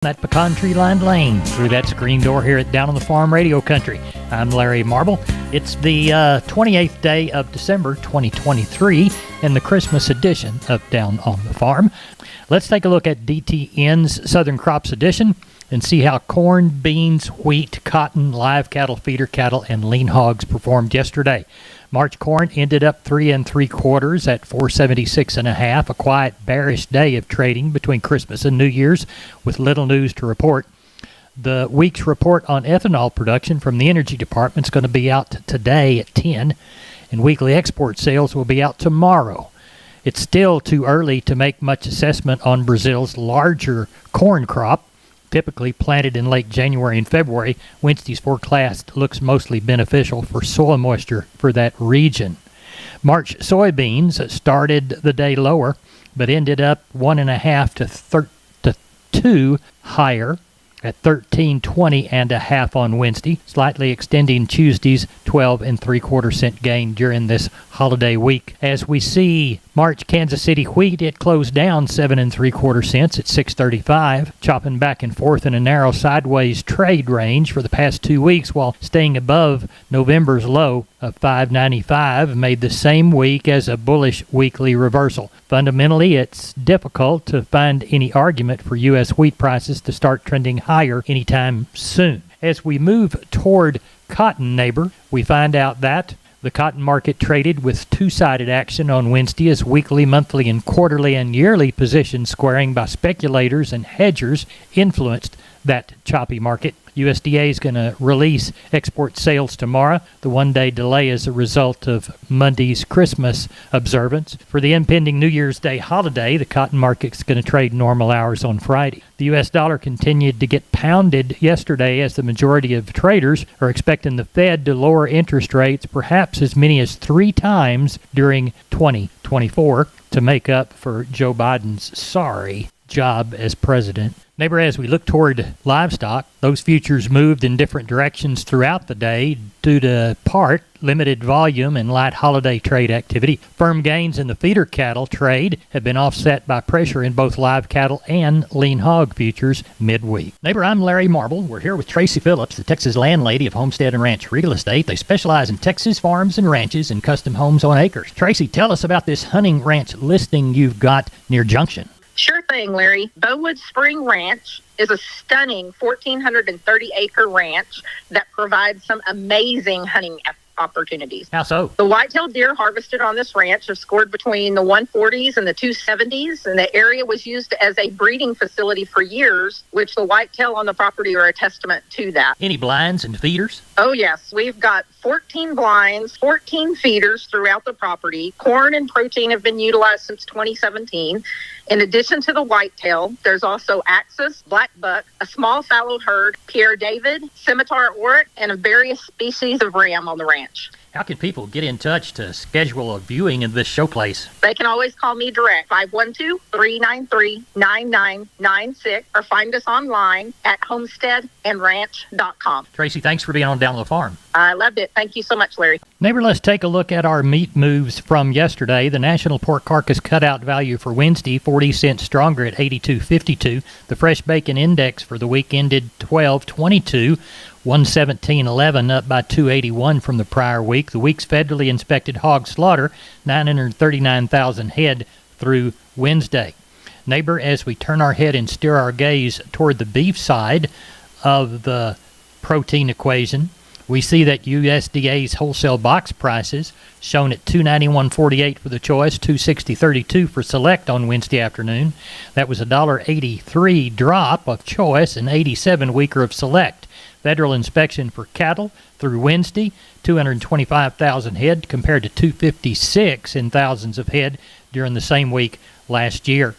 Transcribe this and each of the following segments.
That pecan tree lined lane through that screen door here at Down on the Farm Radio Country. I'm Larry Marble. It's the 28th day of December 2023 and the Christmas edition of Down on the Farm. Let's take a look at DTN's Southern Crops edition and see how corn, beans, wheat, cotton, live cattle, feeder cattle, and lean hogs performed yesterday. March corn ended up 3 3/4 at 476.5. A quiet, bearish day of trading between Christmas and New Year's with little news to report. The week's report on ethanol production from the Energy Department is going to be out today at 10, and weekly export sales will be out tomorrow. It's still too early to make much assessment on Brazil's larger corn crop. Typically planted in late January and February, Wednesday's forecast looks mostly beneficial for soil moisture for that region. March soybeans started the day lower, but ended up 1.5 to 2 higher at 13.20.5 on Wednesday, slightly extending Tuesday's 12 3/4 cent gain during this holiday week. As we see March Kansas City wheat, it closed down 7 3/4 cents at 6.35, chopping back and forth in a narrow sideways trade range for the past 2 weeks while staying above November's low of 5.95, made the same week as a bullish weekly reversal. Fundamentally, it's difficult to find any argument for U.S. wheat prices to start trending higher anytime soon. As we move toward cotton, neighbor, we find out that the cotton market traded with two-sided action on Wednesday as weekly, monthly, and quarterly and yearly position squaring by speculators and hedgers influenced that choppy market. USDA is going to release export sales tomorrow. The one-day delay is a result of Monday's Christmas observance. For the impending New Year's Day holiday, the cotton market is going to trade normal hours on Friday. The U.S. dollar continued to get pounded yesterday as the majority of traders are expecting the Fed to lower interest rates perhaps as many as 3 times during 2024 to make up for Joe Biden's sorry job as president. Neighbor, as we look toward livestock, those futures moved in different directions throughout the day due to part limited volume and light holiday trade activity. Firm gains in the feeder cattle trade have been offset by pressure in both live cattle and lean hog futures midweek. Neighbor, I'm Larry Marble. We're here with Tracy Phillips, the Texas landlady of Homestead and Ranch Real Estate. They specialize in Texas farms and ranches and custom homes on acres. Tracy, tell us about this hunting ranch listing you've got near Junction. Sure thing, Larry. Bowood Spring Ranch is a stunning 1,430-acre ranch that provides some amazing hunting opportunities. How so? The white-tailed deer harvested on this ranch have scored between the 140s and the 270s, and the area was used as a breeding facility for years, which the whitetail on the property are a testament to that. Any blinds and feeders? Oh, yes. We've got 14 blinds, 14 feeders throughout the property. Corn and protein have been utilized since 2017. In addition to the whitetail, there's also axis, black buck, a small fallow herd, Pierre David, scimitar oryx, and various species of ram on the ranch. How can people get in touch to schedule a viewing of this showplace? They can always call me direct, 512-393-9996, or find us online at homesteadandranch.com. Tracy, thanks for being on Down on the Farm. I loved it. Thank you so much, Larry. Neighbor, let's take a look at our meat moves from yesterday. The national pork carcass cutout value for Wednesday, 40 cents stronger at 82.52. The fresh bacon index for the week ended 12/22. 117.11 up by 281 from the prior week. The week's federally inspected hog slaughter, 939,000 head through Wednesday. Neighbor, as we turn our head and steer our gaze toward the beef side of the protein equation, we see that USDA's wholesale box prices shown at $291.48 for the choice, $260.32 for select on Wednesday afternoon. That was a $1.83 drop of choice and $87 weaker of select. Federal inspection for cattle through Wednesday, 225,000 head compared to 256 in thousands of head during the same week last year.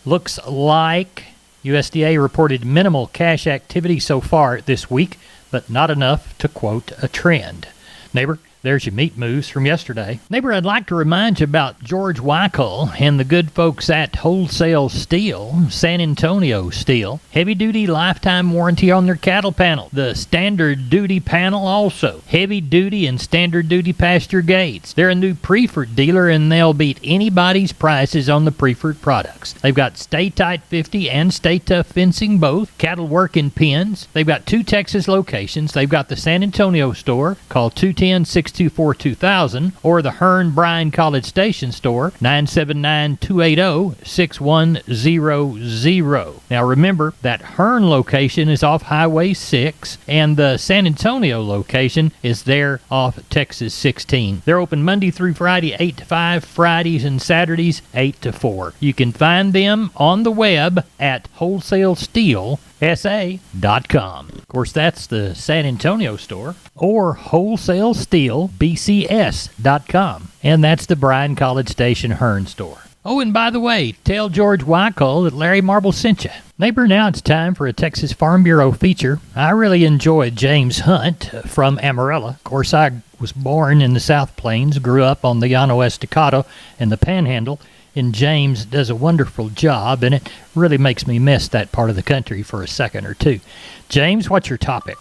Looks like USDA reported minimal cash activity so far this week, but not enough to quote a trend. Neighbor, There's your meat moves from yesterday. Neighbor, I'd like to remind you about George Weichel and the good folks at Wholesale Steel, San Antonio Steel. Heavy-duty lifetime warranty on their cattle panel. The standard duty panel also. Heavy-duty and standard duty pasture gates. They're a new Preferred dealer, and they'll beat anybody's prices on the Preferred products. They've got Stay Tight 50 and Stay Tough fencing both. Cattle work in pens. They've got 2 Texas locations. They've got the San Antonio store. Call 210-624-2000 or the Hearn Bryan College Station store, 979-280-6100. Now remember, that Hearn location is off Highway 6, and the San Antonio location is there off Texas 16. They're open Monday through Friday, 8 to 5, Fridays and Saturdays, 8 to 4. You can find them on the web at wholesalesteelsa.com. Of course, that's the San Antonio store, or wholesalesteelbcs.com. And that's the Bryan College Station Hearn store. Oh, and by the way, tell George Weichel that Larry Marble sent you. Neighbor, now it's time for a Texas Farm Bureau feature. I really enjoyed James Hunt from Amarillo. Of course, I was born in the South Plains, grew up on the Llano Estacado and the Panhandle, and James does a wonderful job, and it really makes me miss that part of the country for a second or two. James, what's your topic?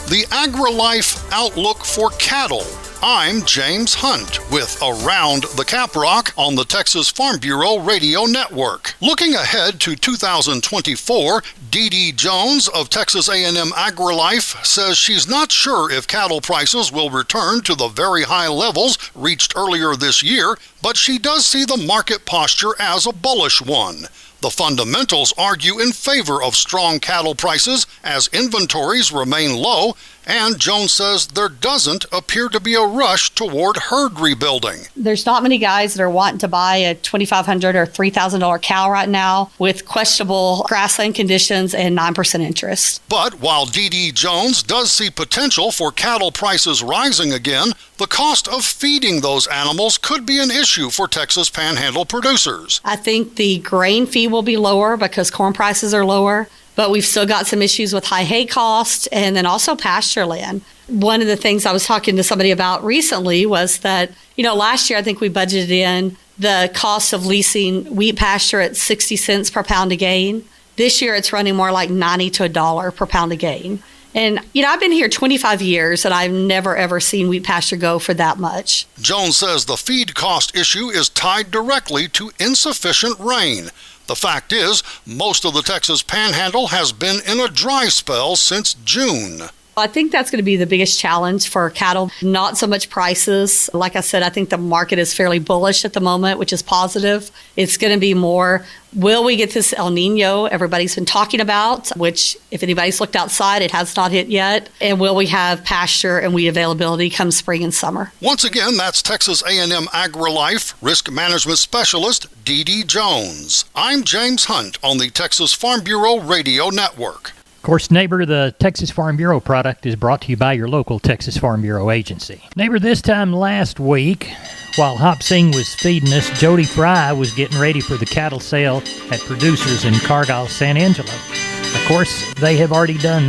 The AgriLife Outlook for Cattle. I'm James Hunt with Around the Caprock on the Texas Farm Bureau Radio Network. Looking ahead to 2024, Dee Dee Jones of Texas A&M AgriLife says she's not sure if cattle prices will return to the very high levels reached earlier this year, but she does see the market posture as a bullish one. The fundamentals argue in favor of strong cattle prices as inventories remain low, and Jones says there doesn't appear to be a rush toward herd rebuilding. There's not many guys that are wanting to buy a $2,500 or $3,000 cow right now with questionable grassland conditions and 9% interest. But while Dee Dee Jones does see potential for cattle prices rising again, the cost of feeding those animals could be an issue for Texas Panhandle producers. I think the grain fee will be lower because corn prices are lower, but we've still got some issues with high hay cost and then also pasture land. One of the things I was talking to somebody about recently was that, last year I think we budgeted in the cost of leasing wheat pasture at 60 cents per pound of gain. This year it's running more like 90 to $1 per pound of gain. And, I've been here 25 years and I've never, ever seen wheat pasture go for that much. Jones says the feed cost issue is tied directly to insufficient rain. The fact is, most of the Texas Panhandle has been in a dry spell since June. I think that's going to be the biggest challenge for cattle, not so much prices. Like I said, I think the market is fairly bullish at the moment, which is positive. It's going to be more, will we get this El Nino everybody's been talking about, which if anybody's looked outside, it has not hit yet. And will we have pasture and wheat availability come spring and summer? Once again, that's Texas A&M AgriLife Risk Management Specialist Dee Dee Jones. I'm James Hunt on the Texas Farm Bureau Radio Network. Of course, neighbor, the Texas Farm Bureau product is brought to you by your local Texas Farm Bureau agency. Neighbor, this time last week, while Hop Sing was feeding us, Jody Fry was getting ready for the cattle sale at Producers in Cargyle, San Angelo. Of course, they have already done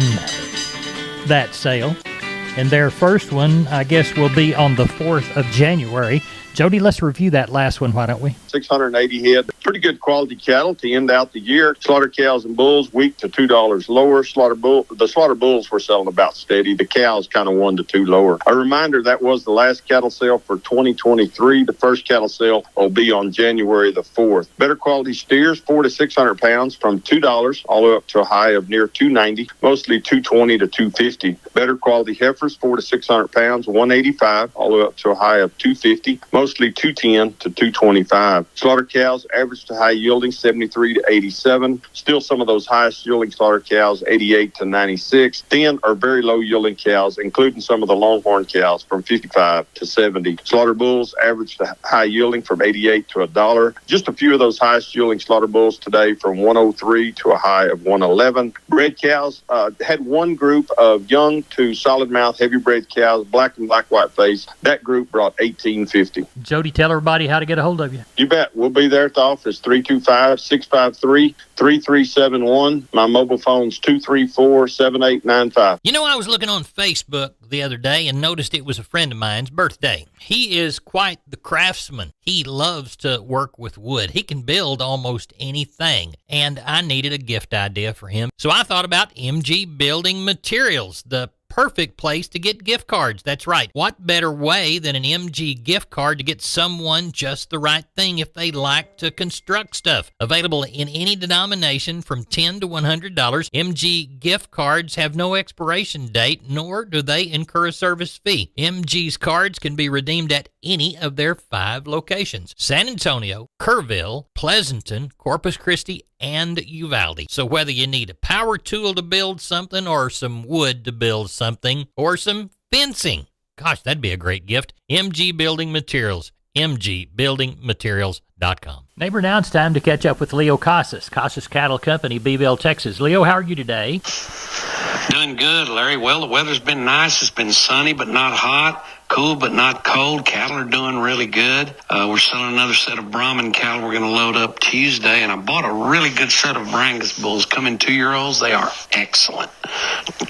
that sale, and their first one, I guess, will be on the 4th of January. Jody, let's review that last one, why don't we? 680 head. Pretty good quality cattle to end out the year. Slaughter cows and bulls, week to $2 lower. The slaughter bulls were selling about steady. The cows kind of 1 to 2 lower. A reminder, that was the last cattle sale for 2023. The first cattle sale will be on January the 4th. Better quality steers, 400 to 600 pounds, from $2 all the way up to a high of near $290, mostly $220 to $250. Better quality heifers, 400 to 600 pounds, $185 all the way up to a high of $250. Mostly $210 to $225. Slaughter cows average to high yielding 73 to 87. Still some of those highest yielding slaughter cows 88 to 96. Thin or very low yielding cows, including some of the longhorn cows, from 55 to 70. Slaughter bulls average to high yielding from 88 to $1. Just a few of those highest yielding slaughter bulls today from 103 to a high of 111. Bred cows had one group of young to solid mouth heavy bred cows, black and black white face. That group brought $18.50. Jody, tell everybody how to get a hold of you. You bet. We'll be there at the office office, 325-653-3371. My mobile phone's 234-7895. You know, I was looking on Facebook the other day and noticed it was a friend of mine's birthday. He is quite the craftsman. He loves to work with wood. He can build almost anything, and I needed a gift idea for him. So I thought about MG Building Materials, the perfect place to get gift cards. That's right. What better way than an MG gift card to get someone just the right thing if they like to construct stuff? Available in any denomination from $10 to $100, MG gift cards have no expiration date, nor do they incur a service fee. MG's cards can be redeemed at any of their 5 locations: San Antonio, Kerrville, Pleasanton, Corpus Christi, and Uvalde. So whether you need a power tool to build something, or some wood to build something, or some fencing, gosh, that'd be a great gift. MG Building Materials, mgbuildingmaterials.com. Neighbor, now it's time to catch up with Leo Casas, Casas Cattle Company, Beeville, Texas. Leo, how are you today? Doing good, Larry. Well, the weather's been nice. It's been sunny but not hot, cool but not cold. Cattle are doing really good. We're selling another set of Brahman cattle we're going to load up Tuesday, and I bought a really good set of Brangus bulls, coming 2-year-olds. They are excellent.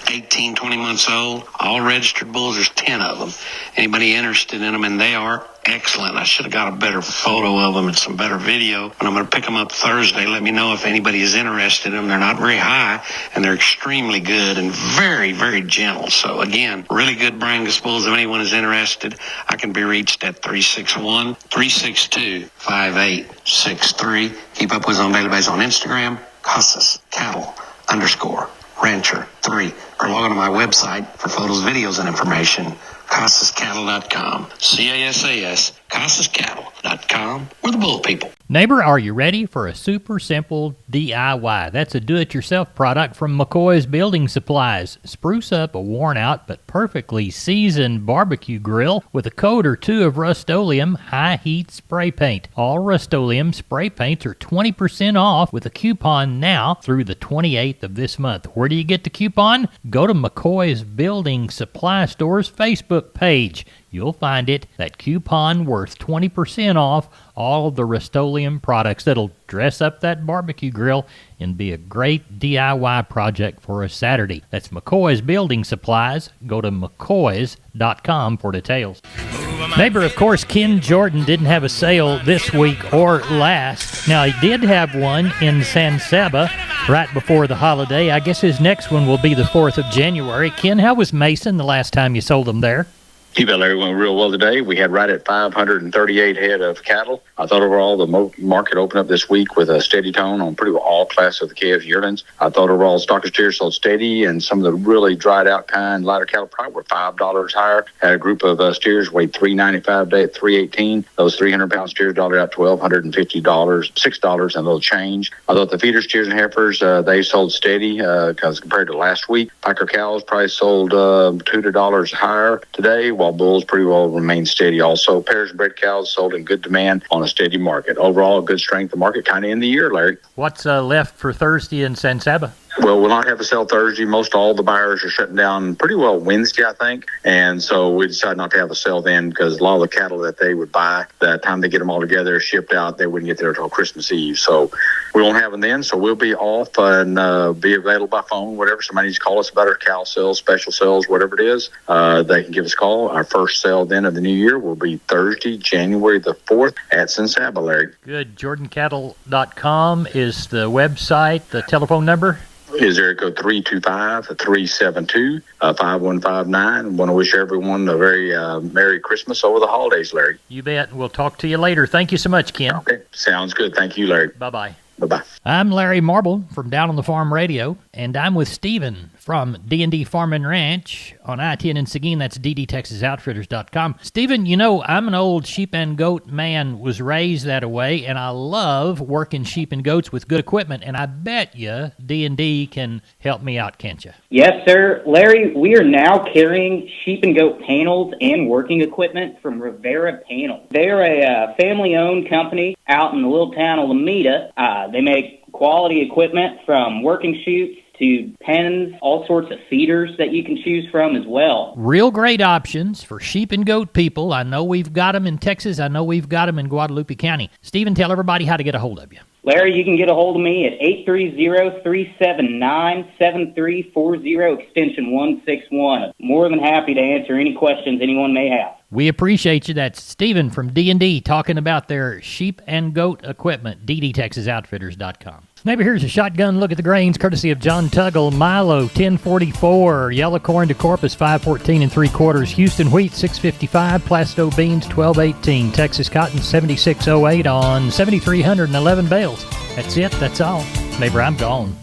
18, 20 months old, all registered bulls. There's 10 of them. Anybody interested in them, and they are excellent. I should have got a better photo of them and some better video. And I'm going to pick them up Thursday. Let me know if anybody is interested in them. They're not very high, and they're extremely good and very, very gentle. So again, really good Brangus bulls. If anyone is interested, I can be reached at 361-362-5863. Keep up with us on a daily basis on Instagram, Casas Cattle _Rancher 3, or log on to my website for photos, videos, and information, CasasCattle.com. CASAS, CasasCattle.com. We're the bull people. Neighbor, are you ready for a super simple DIY? That's a do-it-yourself product from McCoy's Building Supplies. Spruce up a worn-out but perfectly seasoned barbecue grill with a coat or 2 of Rust-Oleum high-heat spray paint. All Rust-Oleum spray paints are 20% off with a coupon now through the 28th of this month. Where do you get the coupon? Go to McCoy's Building Supply Store's Facebook page. You'll find it. That coupon worth 20% off all of the Rust-Oleum products that'll dress up that barbecue grill and be a great DIY project for a Saturday. That's McCoy's Building Supplies. Go to McCoys.com for details. Neighbor, of course, Ken Jordan didn't have a sale this week or last. Now, he did have one in San Saba right before the holiday. I guess his next one will be the 4th of January. Ken, how was Mason the last time you sold them there? You bet, Larry. Went real well today. We had right at 538 head of cattle. I thought overall the market opened up this week with a steady tone on pretty well all classes of the KF yearlings. I thought overall stock steers sold steady, and some of the really dried out kind lighter cattle probably were $5 higher. Had a group of steers weighed $395 today at $318. Those 300-pound steers dollar out $1,250, $6 and a little change. I thought the feeder steers and heifers, they sold steady because compared to last week. Packer cows probably sold $2 higher today, while bulls pretty well remained steady. Also, pairs and bred cows sold in good demand on a steady market. Overall, good strength of market kind of in the year, Larry. What's left for Thursday in San Saba? Well, we'll not have a sale Thursday. Most all the buyers are shutting down pretty well Wednesday, I think. And so we decided not to have a sale then because a lot of the cattle that they would buy, the time they get them all together, shipped out, they wouldn't get there until Christmas Eve. So we won't have them then. So we'll be off and be available by phone, whatever. Somebody needs to call us about our cow sales, special sales, whatever it is. They can give us a call. Our first sale then of the new year will be Thursday, January the 4th at San Saba, Larry. Good. JordanCattle.com is the website, the telephone number? Is area code 325-372-5159. Want to wish everyone a very Merry Christmas over the holidays, Larry. You bet. We'll talk to you later. Thank you so much, Ken. Okay. Sounds good. Thank you, Larry. Bye-bye. Bye-bye. I'm Larry Marble from Down on the Farm Radio, and I'm with Stephen from D&D Farm and Ranch on I-10 in Seguin. That's ddtexasoutfitters.com. Stephen, you know, I'm an old sheep and goat man, was raised that way, and I love working sheep and goats with good equipment, and I bet you D&D can help me out, can't you? Yes, sir. Larry, we are now carrying sheep and goat panels and working equipment from Rivera Panels. They're a family-owned company out in the little town of Lomita. They make quality equipment from working chutes to pens, all sorts of feeders that you can choose from as well. Real great options for sheep and goat people. I know we've got them in Texas. I know we've got them in Guadalupe County. Stephen, tell everybody how to get a hold of you. Larry, you can get a hold of me at 830-379-7340, extension 161. More than happy to answer any questions anyone may have. We appreciate you. That's Stephen from D&D talking about their sheep and goat equipment, ddtexasoutfitters.com. Maybe here's a shotgun look at the grains, courtesy of John Tuggle. Milo, 1044. Yellow corn to Corpus, 514 3/4. Houston wheat, 655. Plasto beans, 1218. Texas cotton, 7608 on 7,311 bales. That's it. That's all. Neighbor, I'm gone.